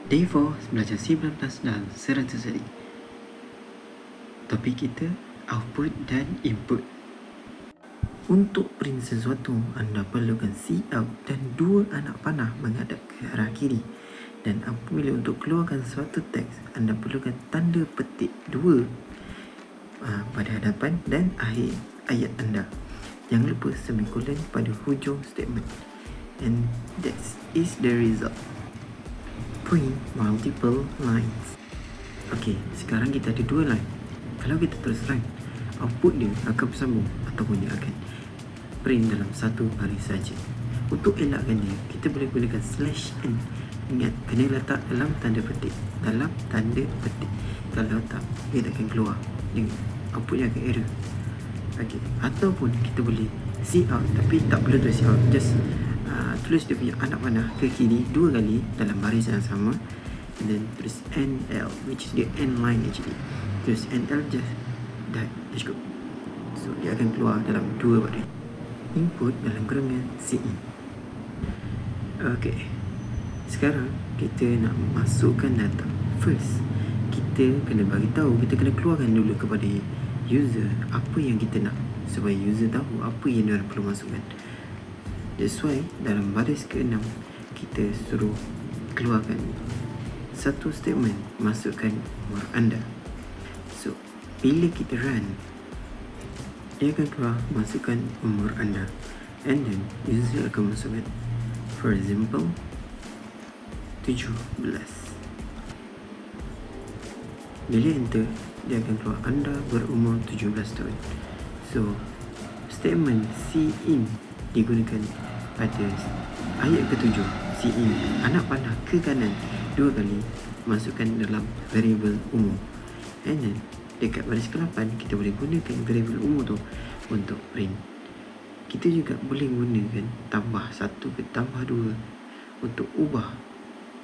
Day 4 belajar C++ dalam 100 hari. Topik kita output dan input. Untuk print sesuatu, anda perlukan Cout dan dua anak panah menghadap ke arah kiri. Dan apabila untuk keluarkan suatu teks, anda perlukan tanda petik dua pada hadapan dan akhir ayat anda. Jangan lupa semikolon pada hujung statement. And that is the result. Print multiple lines. Okey, sekarang kita ada dua line. Kalau kita terus line, output dia akan bersambung ataupun dia akan print dalam satu baris saja. Untuk elakkan dia, kita boleh gunakan /n. Ingat, kena letak dalam tanda petik. Dalam tanda petik. Kalau tak, dia tak akan keluar. Outputnya akan error. Okey, ataupun kita boleh Cout tapi tak perlu tulis Cout. Just tulis dia punya anak panah ke kiri dua kali dalam baris yang sama, and then tulis NL, which is the end line actually. Tulis NL just dah cukup. So dia akan keluar dalam dua baris. Input dalam kurungan CIN. Okay, sekarang kita nak masukkan data. First, kita kena bagi tahu, kita kena keluarkan dulu kepada user apa yang kita nak, supaya user tahu apa yang dia perlu masukkan. That's why dalam baris ke-6 kita suruh keluarkan satu statement, masukkan umur anda. So bila kita run, dia akan keluar masukkan umur anda, and then user akan masukkan, for example, 17. Bila enter, dia akan keluar anda berumur 17 tahun. So statement CIN digunakan pada ayat ke-7. CIN anak panah ke kanan dua kali, masukkan dalam variable umur. And then dekat baris ke-8 kita boleh gunakan variable umur tu untuk print. Kita juga boleh gunakan tambah 1 ke tambah 2 untuk ubah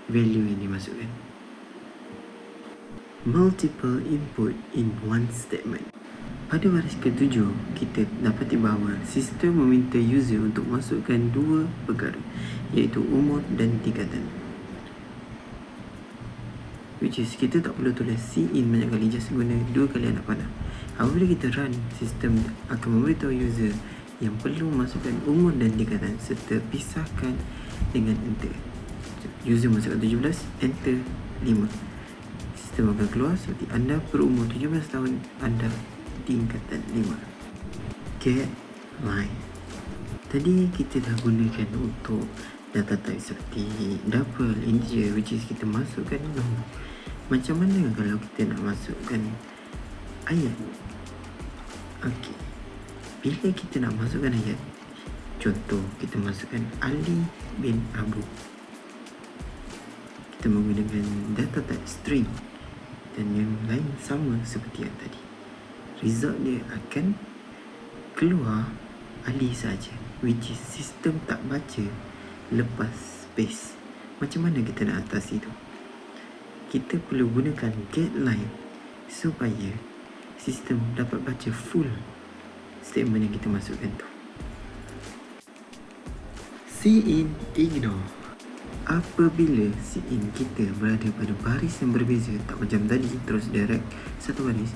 value yang dimasukkan. Multiple input in one statement. Pada baris ke-7, kita dapati bahawa sistem meminta user untuk masukkan dua perkara, iaitu umur dan tingkatan. Which is, kita tak perlu tulis CIN banyak kali, just guna dua kali anak panah. Apabila kita run, sistem akan memberitahu user yang perlu masukkan umur dan tingkatan serta pisahkan dengan enter. User masukkan 17, enter 5. Sistem akan keluar seperti anda berumur 17 tahun, anda tingkatan 5. Get line. Tadi kita dah gunakan untuk data type seperti double, integer, which is kita masukkan nombor. Macam mana kalau kita nak masukkan ayat? Okey, bila kita nak masukkan ayat, contoh kita masukkan Ali bin Abu, kita menggunakan data type string dan yang lain sama seperti yang tadi. Result dia akan keluar Ali saja, which is sistem tak baca lepas space. Macam mana kita nak atasi tu? Kita perlu gunakan get line supaya sistem dapat baca full statement yang kita masukkan tu. CIN ignore. Apabila CIN kita berada pada baris yang berbeza, tak macam tadi terus direct satu baris,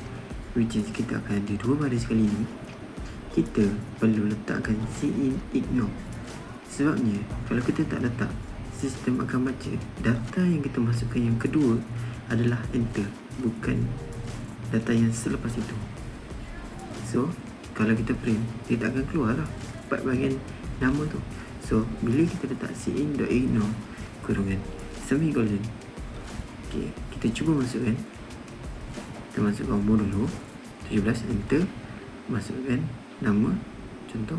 which is kita akan ada dua baris kali ni, kita perlu letakkan CIN ignore. Sebabnya kalau kita tak letak, sistem akan baca data yang kita masukkan yang kedua adalah enter, bukan data yang selepas itu. So kalau kita print, dia tak akan keluar lah part bahagian nama tu. So bila kita letak CIN.ignore kurungan semikolon, okay, kita cuba masukkan, kita masukkan umur dulu 17, enter, masukkan nama, contoh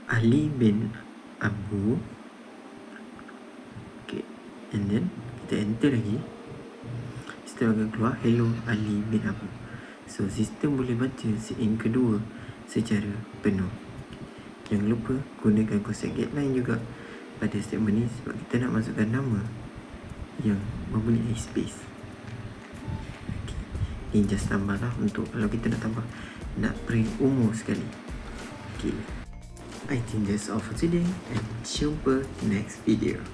Ali bin Abu. Okay, and then kita enter lagi, sistem akan keluar hello Ali bin Abu. So sistem boleh baca CIN kedua secara penuh. Jangan lupa gunakan konsep getLine juga pada statement ni, sebab kita nak masukkan nama yang mempunyai space. Ini just tambah lah untuk kalau kita nak tambah, nak print umur sekali. Okay, I think that's all for today, and jumpa next video.